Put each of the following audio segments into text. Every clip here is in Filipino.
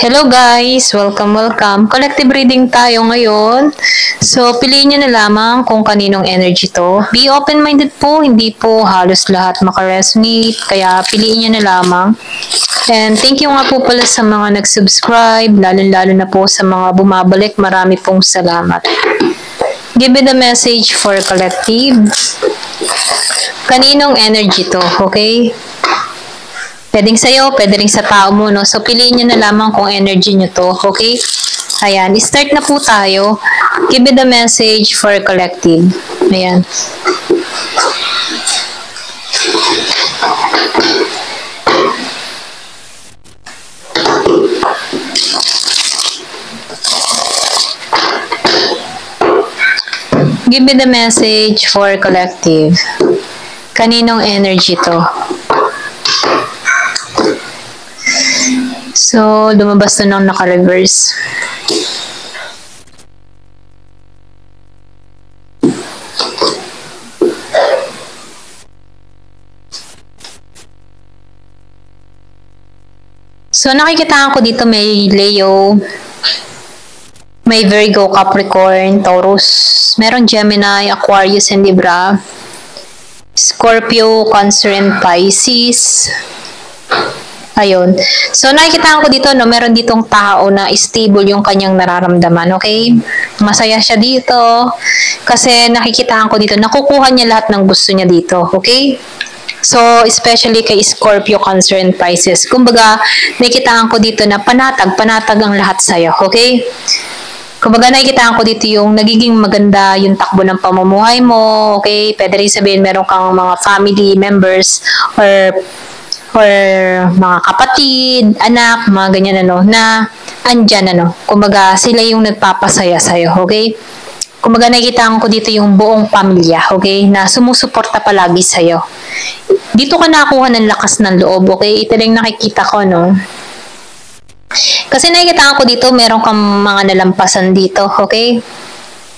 Hello guys! Welcome! Collective reading tayo ngayon. So, piliin nyo na lamang kung kaninong energy to. Be open-minded po, hindi po halos lahat makaresonate. Kaya piliin nyo na lamang. And thank you nga po pala sa mga nag-subscribe, lalo-lalo na po sa mga bumabalik. Marami pong salamat. Give me the message for collective. Kaninong energy to, okay? Pwedeng sa'yo, pwede rin sa tao mo, no? So, piliin nyo na lamang kung energy nyo to, okay? Ayan, start na po tayo. Give me the message for collective. Ayan. Give me the message for collective. Kaninong energy to? So, lumabas na nang naka-reverse. So, nakikita ko dito may Leo, may Virgo, Capricorn, Taurus, meron Gemini, Aquarius, and Libra, Scorpio, Cancer, and Pisces. Ayun. So, nakikita ko dito, no, meron ditong tao na stable yung kanyang nararamdaman, okay? Masaya siya dito. Kasi nakikita ko dito, nakukuha niya lahat ng gusto niya dito, okay? So, especially kay Scorpio, Cancer, and Pisces. Kumbaga, nakikita ko dito na panatag ang lahat sa'yo, okay? Kumbaga, nakikita ko dito yung nagiging maganda yung takbo ng pamumuhay mo, okay? Pwede rin sabihin, meron kang mga family members or mga kapatid, anak, mga ganyan na andyan kumbaga sila yung nagpapasaya sa'yo, okay? Kumbaga nakikita ko dito yung buong pamilya, okay? Na sumusuporta palagi sa'yo. Dito ka nakuha ng lakas ng loob, okay? Ito lang nakikita ko, no? Kasi nakikita ko dito, meron kang mga nalampasan dito, okay?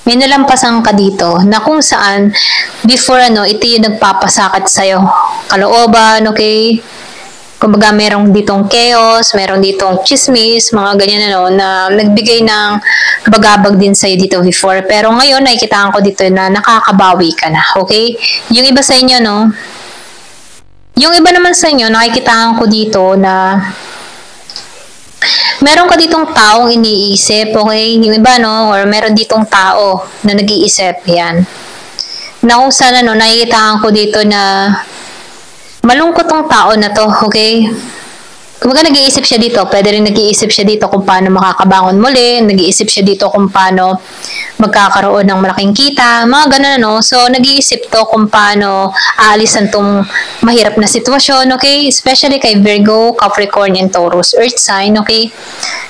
May nalampasan ka dito na kung saan before ito yung nagpapasakit sa'yo. Kalooban, okay? Kumbaga, merong ditong chaos, merong ditong chismis, mga ganyan na nagbigay ng bagabag din sa'yo dito before. Pero ngayon, nakikita ko dito na nakakabawi ka na, okay? Yung iba sa inyo, yung iba naman sa inyo, nakikita ko dito na meron ka ditong taong iniisip, okay? Yung iba, or meron ditong tao na nag-iisip, yan. Na kung saan, nakikita ko dito na malungkot tong tao na to, okay? Kumbaga nag-iisip siya dito, pwede rin nag-iisip siya dito kung paano makakabangon muli, nag-iisip siya dito kung paano magkakaroon ng malaking kita, mga ganun, So, nag-iisip to kung paano aalisan tong mahirap na sitwasyon, okay? Especially kay Virgo, Capricorn, and Taurus, Earth sign, okay?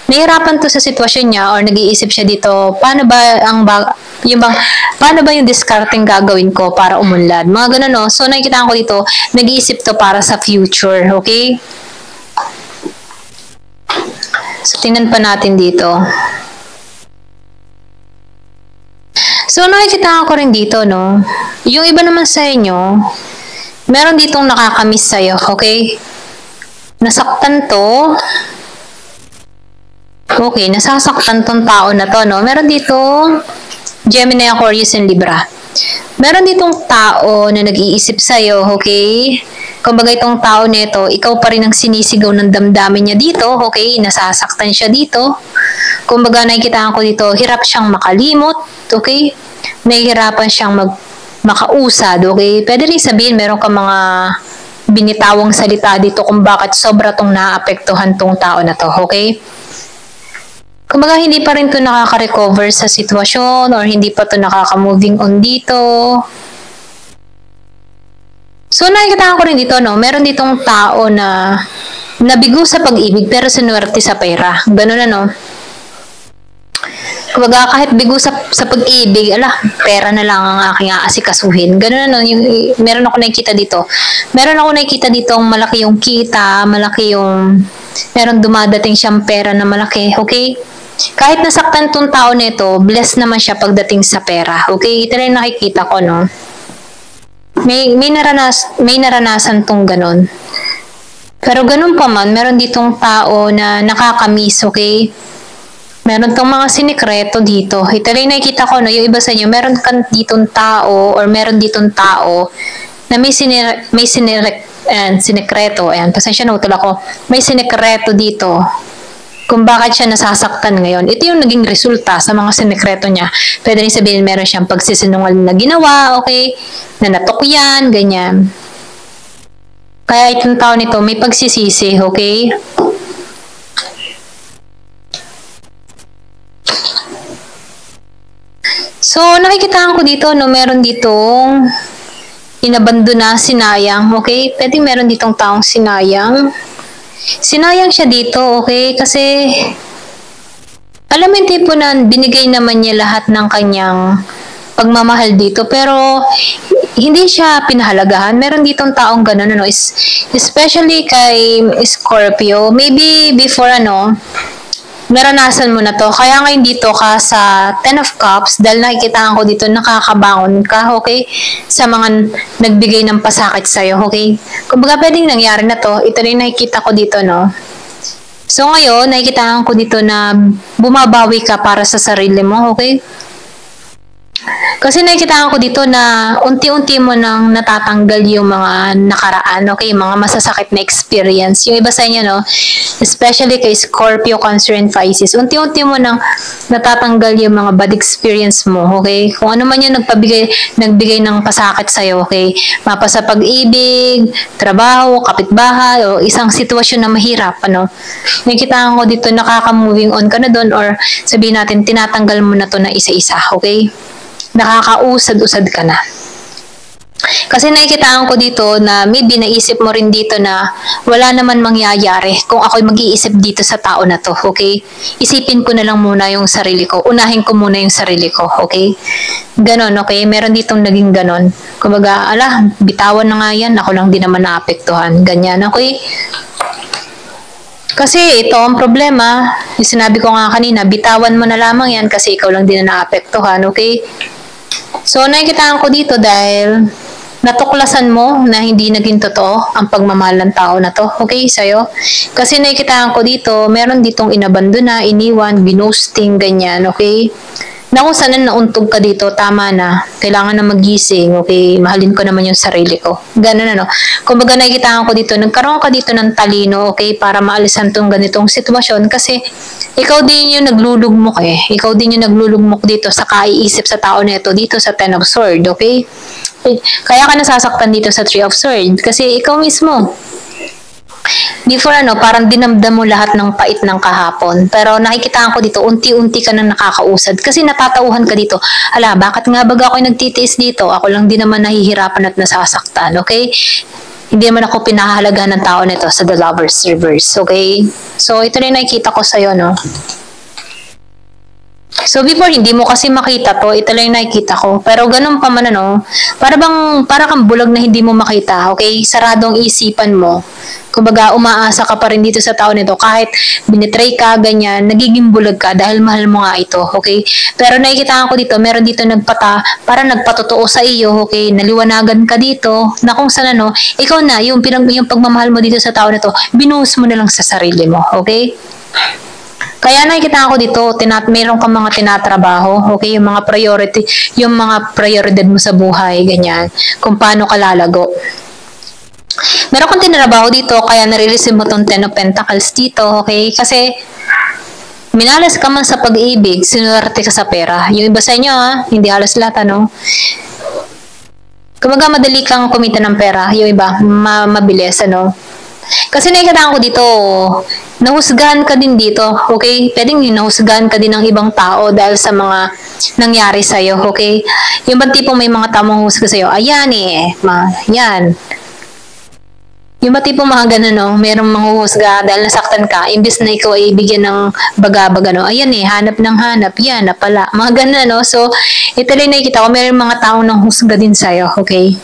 Nahihirapan to sa sitwasyon niya or nag-iisip siya dito, paano ba yung discarding gagawin ko para umunlad? Mga ganun, So, nakikita ko dito, nag-iisip to para sa future, okay? So, tingnan pa natin dito. So, nakikita ko rin dito, Yung iba naman sa inyo, meron ditong nakakamiss sa'yo, okay? Nasaktan to. Okay, nasasaktan tong tao na to, Meron ditong Gemini, Aquarius, and Libra. Meron ditong tao na nag-iisip sa'yo, okay? Kumbaga itong tao nito, ikaw pa rin ang sinisigaw ng damdamin niya dito, okay? Nasasaktan siya dito. Kumbaga nakikita ko dito, hirap siyang makalimot, okay? Nahihirapan siyang makausad, okay? Pwede rin sabihin, meron ka mga binitawang salita dito kung bakit sobra tong naapektuhan tong tao na to, okay? Kumbaga, hindi pa rin to nakaka-recover sa sitwasyon or hindi pa to nakaka-moving on dito. So, nakikita ko rin dito, meron ditong tao na nabigo sa pag-ibig pero sinuwerte sa pera. Ganun Kumbaga, kahit bigo sa pag-ibig, pera na lang ang aking aasikasuhin. Ganun meron ako nakikita dito. Meron ako nakikita dito malaki yung kita, meron dumadating siyang pera na malaki, okay? Kahit nasaktan tong tao nito, blessed naman siya pagdating sa pera. Okay? Ito rin nakikita ko, May naranasan tong ganon. Pero ganun pa man, meron ditong tao na nakakamiss, okay? Meron tong mga sinikreto dito. Ito rin nakikita ko, no, yung iba sa inyo, meron kan ditong tao or meron ditong tao na sinikreto. Ayan, pasensya na, utol ako. May sinikreto dito kung bakit siya nasasaktan ngayon. Ito yung naging resulta sa mga sinikreto niya. Pwede rin sabihin meron siyang pagsisinungaling na ginawa, okay? Na natukyan, ganyan. Kaya itong tao nito may pagsisisi, okay? So, nakikitaan ko dito, no, meron ditong inabandona, sinayang, okay? Pwede meron ditong taong sinayang. Sinayang siya dito, okay? Kasi, alam mo yung tipo na binigay naman niya lahat ng kanyang pagmamahal dito, pero hindi siya pinahalagahan. Meron ditong taong ganun, ano, especially kay Scorpio. Maybe before, naranasan mo na to. Kaya ngayon dito ka sa Ten of Cups, dahil nakikita ko dito, nakakabangon ka, okay? Sa mga nagbigay ng pasakit sa'yo, okay? Kumbaga, pwedeng nangyari na to. Ito rin nakikita ko dito, no? So, ngayon, nakikita ko dito na bumabawi ka para sa sarili mo, okay? Kasi nakikita ko dito na unti-unti mo nang natatanggal yung mga nakaraan, okay? Mga masasakit na experience. Yung iba sa inyo, no? Especially kay Scorpio, Cancer, and Pisces. Unti-unti mo nang natatanggal yung mga bad experience mo, okay? Kung ano man yung nagbigay ng pasakit sa'yo, okay? Mapa sa pag-ibig, trabaho, kapitbahay, o isang sitwasyon na mahirap, ano? Nakikita ko dito nakaka-moving on ka na doon, or sabihin natin, tinatanggal mo na to na isa-isa, okay? Nakakausad-usad ka na. Kasi nakikitaan ko dito na maybe naisip mo rin dito na wala naman mangyayari kung ako'y mag-iisip dito sa tao na to, okay? Isipin ko na lang muna yung sarili ko. Unahin ko muna yung sarili ko, okay? Ganon, okay? Meron ditong naging ganon. Kumbaga, bitawan na nga yan. Ako lang din naman naapektuhan. Ganyan, okay? Kasi ito ang problema. Yung sinabi ko nga kanina, bitawan mo na lamang yan kasi ikaw lang din na naapektuhan, okay? So, nakikitaan ko dito dahil natuklasan mo na hindi naging totoo ang pagmamahal ng tao na to, okay, sa'yo. Kasi nakikitaan ko dito, meron ditong inabandona, iniwan, binusting, ganyan, okay? Na kung saan nauntog ka dito, tama na. Kailangan na magising, okay? Mahalin ko naman yung sarili ko. Ganun, ano. Kumbaga nakikitaan ko dito, nagkaroon ka dito ng talino, okay? Para maalisan tong ganitong sitwasyon. Kasi ikaw din yung naglulugmok eh. Ikaw din yung naglulugmok dito sa kaiisip sa tao na ito, dito sa Ten of Swords, okay? Kaya ka nasasaktan dito sa Three of Swords. Kasi ikaw mismo, before parang dinamdam mo lahat ng pait ng kahapon. Pero nakikitaan ko dito, unti-unti ka nang nakakausad. Kasi natatauhan ka dito, bakit nga baga ako nagtitiis dito? Ako lang din naman nahihirapan at nasasaktan, okay? Hindi naman ako pinahahalagahan ng tao nito sa The Lovers Reverse, okay? So, ito rin nakikita ko sa'yo, no? So, before, hindi mo kasi makita to. Ito lang yung nakikita ko. Pero ganun pa man, para kang bulag na hindi mo makita, okay? Sarado ang isipan mo. Kumbaga, umaasa ka pa rin dito sa tao nito. Kahit binitray ka, ganyan, nagiging bulag ka dahil mahal mo nga ito, okay? Pero nakikita ko dito, meron dito para nagpatotoo sa iyo, okay? Naliwanagan ka dito, na kung saan ikaw na, yung pagmamahal mo dito sa tao nito, binuhos mo na lang sa sarili mo, okay? Kaya nakikita ko dito, mayroon kang mga tinatrabaho, okay? Yung mga prioridad mo sa buhay, ganyan. Kung paano ka lalago. Meron kang tinatrabaho dito, kaya nare-receive mo tong Ten of Pentacles dito, okay? Kasi, minalas ka man sa pag-ibig, sinuwerte ka sa pera. Yung iba sa inyo, hindi halos lahat, Kumaga madali kang kumita ng pera, yung iba, mabilis, Kasi nakikita ko dito, nahusgahan ka din dito, okay? Pwedeng nahusgahan ka din ng ibang tao dahil sa mga nangyari sa'yo, okay? Yung bang tipong may mga tamang husga sa'yo, ayan yan. Yung bang tipong mga ganun, merong manghuhusga dahil nasaktan ka, imbis na ikaw ay bigyan ng baga-baga, ayan hanap ng hanap, yan na pala. Mga ganun, So, ito lang nakikita ko, merong mga taong nang husga din sa'yo, okay?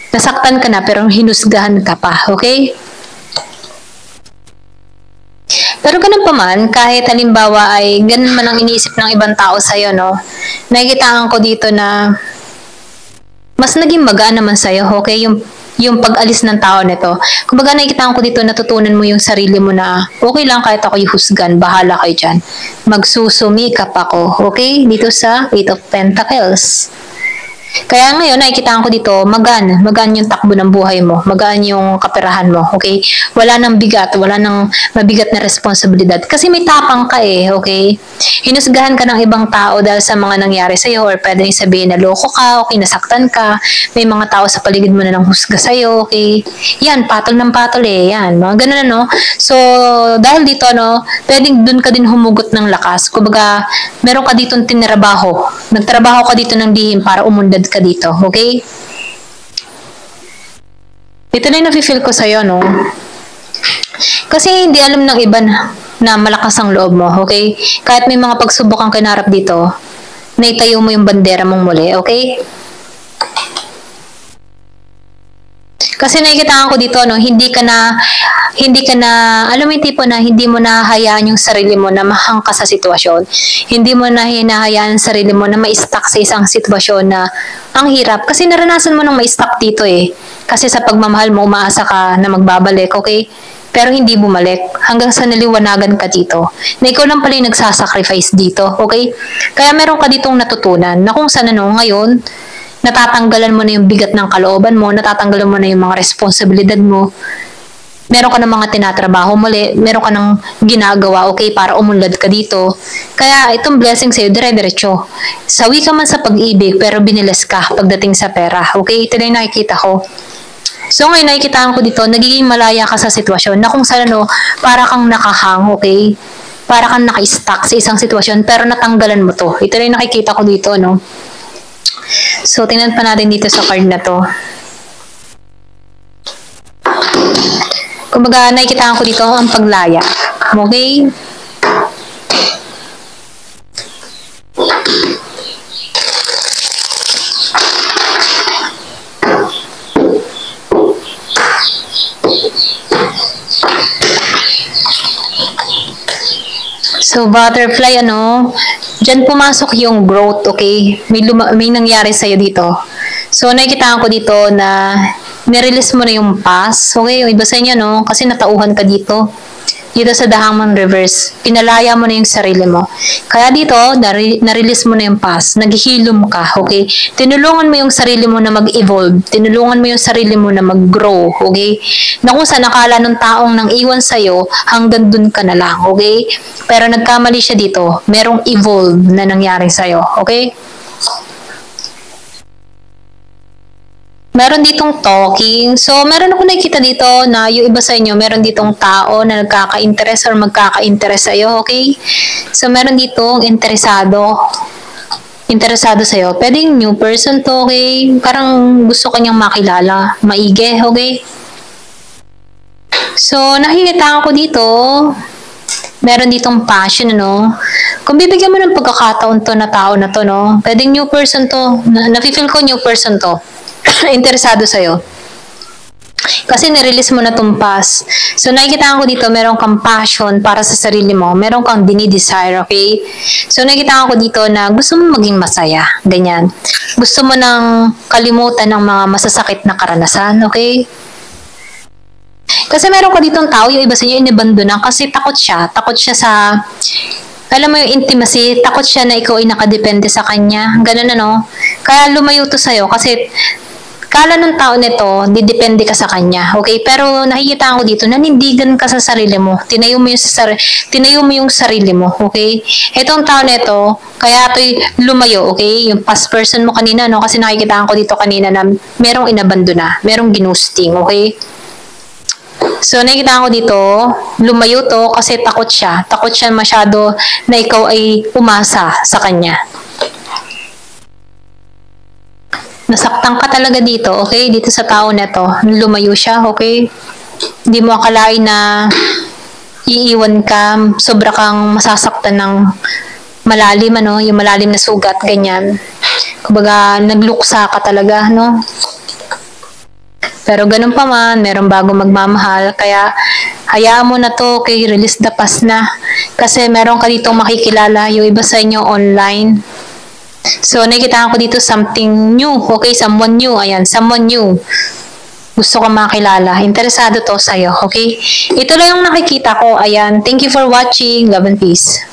Nasaktan ka na, pero hinusgahan ka pa, okay? Pero ganun pa man, kahit halimbawa ay ganun man ang iniisip ng ibang tao sa'yo, nakikitaan ko dito na mas naging magaan naman sa'yo, okay? yung pag-alis ng tao nito. Kumbaga nakikita ko dito, natutunan mo yung sarili mo na okay lang kahit ako yung husgan, bahala kayo dyan. Magsusumikap ako, okay? Dito sa Eight of Pentacles. Kaya ngayon, nakikita ko dito, magaan yung takbo ng buhay mo, magaan yung kaperahan mo, okay? Wala nang bigat, wala nang mabigat na responsibilidad. Kasi may tapang ka okay? Hinusgahan ka ng ibang tao dahil sa mga nangyari sa'yo, or pwede rin sabihin na loko ka, okay, nasaktan ka, may mga tao sa paligid mo na nang husga sa'yo, okay? Yan, patol ng patol yan, mga ganun ano. So, dahil dito, pwedeng dun ka din humugot ng lakas. Kumbaga, meron ka ditong tinrabaho, nagtrabaho ka dito ng lihim para umunlad ka dito, okay? Ito na yung nafe-feel ko sa'yo, Kasi hindi alam ng iba na malakas ang loob mo, okay? Kahit may mga pagsubok kang kinarap dito, naitayo mo yung bandera mong muli, okay? Kasi nakikita ko dito, hindi ka na, alam mo yung tipo na hindi mo nahahayaan yung sarili mo na mahangka sa sitwasyon. Hindi mo na hinahayaan yung sarili mo na ma-stuck sa isang sitwasyon na ang hirap. Kasi naranasan mo nang ma-stuck dito Kasi sa pagmamahal mo, umaasa ka na magbabalik, okay? Pero hindi bumalik hanggang sa naliwanagan ka dito. Na ikaw lang pala yung nagsasacrifice dito, okay? Kaya meron ka ditong natutunan na kung saan ngayon, natatanggalan mo na yung bigat ng kalooban mo, natatanggalan mo na yung mga responsibilidad mo, meron ka ng mga tinatrabaho muli, meron ka ng ginagawa, okay, para umunlad ka dito. Kaya itong blessing sa'yo, dire-diretso. Sawi ka man sa pag-ibig, pero binilas ka pagdating sa pera, okay? Ito na yung nakikita ko. So ngayon nakikita ko dito, nagiging malaya ka sa sitwasyon na kung saan para kang nakahang, okay? Para kang naka-stuck sa isang sitwasyon, pero natanggalan mo to. Ito na yung nakikita ko dito, So, tingnan pa natin dito sa card na to. Kumbaga, nakikita ko dito ang paglaya. Okay? So, butterfly, dyan pumasok yung growth, okay? May nangyari sa'yo dito. So, nakikita ko dito na nirelease mo na yung past. Okay, yung iba sa inyo, kasi natauhan ka dito. Dito sa The Hangman Reverse, pinalaya mo na yung sarili mo. Kaya dito, na-release mo na yung past. Naghihilom ka, okay? Tinulungan mo yung sarili mo na mag-evolve. Tinulungan mo yung sarili mo na mag-grow, okay? Na kung saan nakala ng taong nang iwan sa'yo, hanggang dun ka na lang, okay? Pero nagkamali siya dito. Merong evolve na nangyari sa'yo, okay? Meron ditong talking. So, meron ako nakikita dito na yung iba sa inyo, meron ditong tao na nagkaka-interest or magkaka-interest sa'yo, okay? So, meron ditong interesado sa'yo. Pwedeng new person to, okay? Parang gusto kanyang makilala. Maigi, okay? So, nakikita ko dito, meron ditong passion, Kung bibigyan mo ng pagkakataon to na tao na to, pwedeng new person to. Nafe-feel ko new person to. Interesado sa'yo. Kasi nirelease mo na itong past. So, nakikita ko dito, meron kang passion para sa sarili mo. Meron kang dinidesire, okay? So, nakikita ko dito na gusto mo maging masaya. Ganyan. Gusto mo nang kalimutan ng mga masasakit na karanasan, okay? Kasi meron ka ditong tao, yung iba sa inyo, inibando na kasi takot siya. Takot siya sa, alam mo yung intimacy, takot siya na ikaw ay nakadepende sa kanya. Ganun, Kaya lumayo to sa'yo kasi kala ng tao nito, didepende ka sa kanya. Okay? Pero nakikita ko dito, nanindigan ka sa sarili mo. Tinayo mo yung sarili mo. Okay? Itong tao nito, kaya ito'y lumayo. Okay? Yung past person mo kanina, Kasi nakikita ko dito kanina na merong inabandona, merong ginusting. Okay? So, nakikita ko dito, lumayo to kasi takot siya. Takot siya masyado na ikaw ay umasa sa kanya. Nasaktan ka talaga dito, okay? Dito sa tao na to. Lumayo siya, okay? Hindi mo akalain na iiwan ka, sobra kang masasaktan ng malalim, yung malalim na sugat, ganyan. Kumbaga, nagluksa ka talaga, Pero ganun pa man, meron bago magmamahal, kaya hayaan mo na to, okay? Release the past na. Kasi meron ka ditong makikilala, yung iba sa inyo online. So, nakikita ko dito something new. Okay, someone new. Ayan, someone new. gusto kong makilala. Interesado to sa'yo, okay? Ito lang yung nakikita ko. Ayan. Thank you for watching. Love and peace.